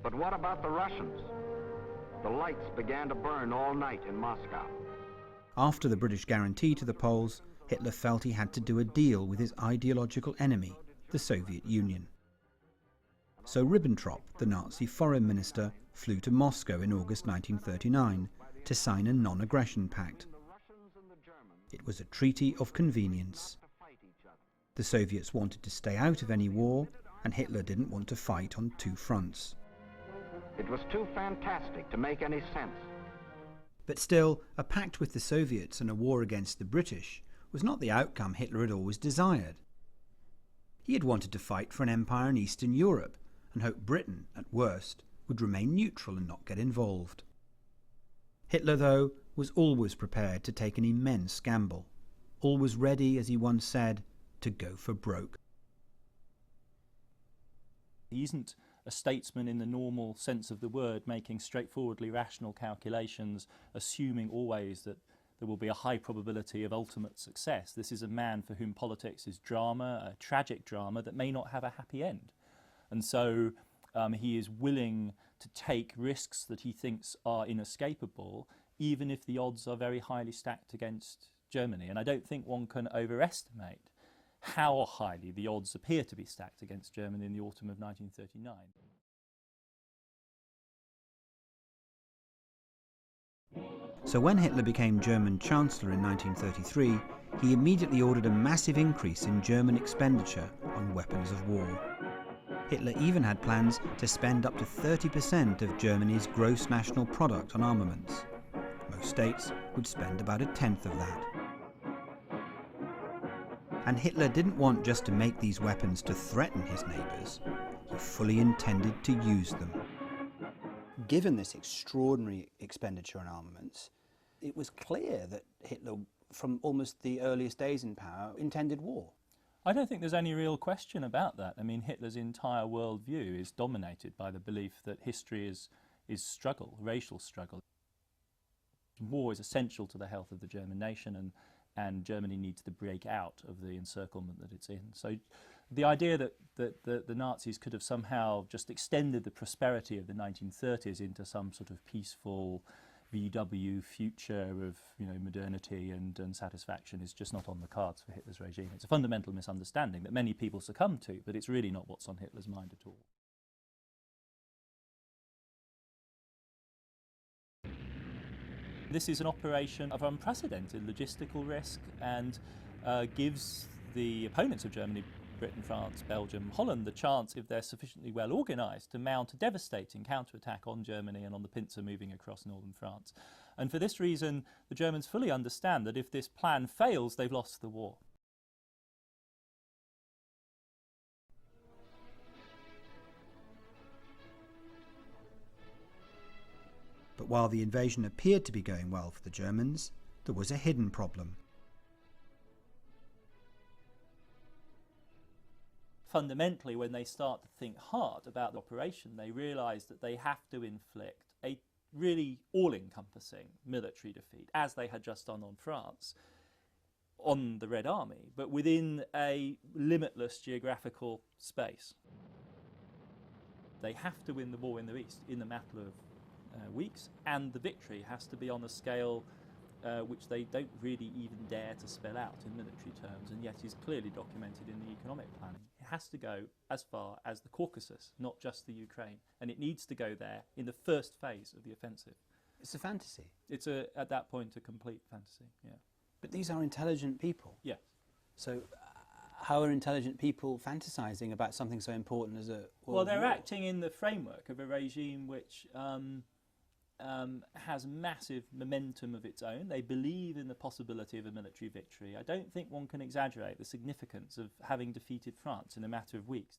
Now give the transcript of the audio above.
But what about the Russians? The lights began to burn all night in Moscow. After the British guarantee to the Poles, Hitler felt he had to do a deal with his ideological enemy, the Soviet Union. So Ribbentrop, the Nazi foreign minister, flew to Moscow in August 1939 to sign a non-aggression pact. It was a treaty of convenience. The Soviets wanted to stay out of any war, and Hitler didn't want to fight on two fronts. It was too fantastic to make any sense. But still, a pact with the Soviets and a war against the British was not the outcome Hitler had always desired. He had wanted to fight for an empire in Eastern Europe and hoped Britain, at worst, would remain neutral and not get involved. Hitler, though, was always prepared to take an immense gamble, always ready, as he once said, to go for broke. He isn't a statesman in the normal sense of the word, making straightforwardly rational calculations, assuming always that there will be a high probability of ultimate success. This is a man for whom politics is drama, a tragic drama that may not have a happy end. And so he is willing to take risks that he thinks are inescapable, even if the odds are very highly stacked against Germany. And I don't think one can overestimate how highly the odds appear to be stacked against Germany in the autumn of 1939. So when Hitler became German Chancellor in 1933, he immediately ordered a massive increase in German expenditure on weapons of war. Hitler even had plans to spend up to 30% of Germany's gross national product on armaments. Most states would spend about a tenth of that. And Hitler didn't want just to make these weapons to threaten his neighbours. He fully intended to use them. Given this extraordinary expenditure on armaments, it was clear that Hitler, from almost the earliest days in power, intended war. I don't think there's any real question about that. I mean, Hitler's entire worldview is dominated by the belief that history is struggle, racial struggle. War is essential to the health of the German nation, and Germany needs to break out of the encirclement that it's in. So the idea that the Nazis could have somehow just extended the prosperity of the 1930s into some sort of peaceful VW future of modernity and satisfaction is just not on the cards for Hitler's regime. It's a fundamental misunderstanding that many people succumb to, but it's really not what's on Hitler's mind at all. This is an operation of unprecedented logistical risk and gives the opponents of Germany, Britain, France, Belgium, Holland, the chance, if they're sufficiently well organised, to mount a devastating counterattack on Germany and on the pincer moving across northern France. And for this reason, the Germans fully understand that if this plan fails, they've lost the war. But while the invasion appeared to be going well for the Germans, there was a hidden problem. Fundamentally, when they start to think hard about the operation, they realise that they have to inflict a really all-encompassing military defeat, as they had just done on France, on the Red Army, but within a limitless geographical space. They have to win the war in the East in a matter of weeks, and the victory has to be on a scale which they don't really even dare to spell out in military terms, and yet is clearly documented in the economic planning. It has to go as far as the Caucasus, not just the Ukraine, and it needs to go there in the first phase of the offensive. It's a fantasy. It's at that point a complete fantasy, yeah. But these are intelligent people. Yes. So how are intelligent people fantasizing about something so important as a world Well, they're war? acting in the framework of a regime which has massive momentum of its own. They believe in the possibility of a military victory. I don't think one can exaggerate the significance of having defeated France in a matter of weeks.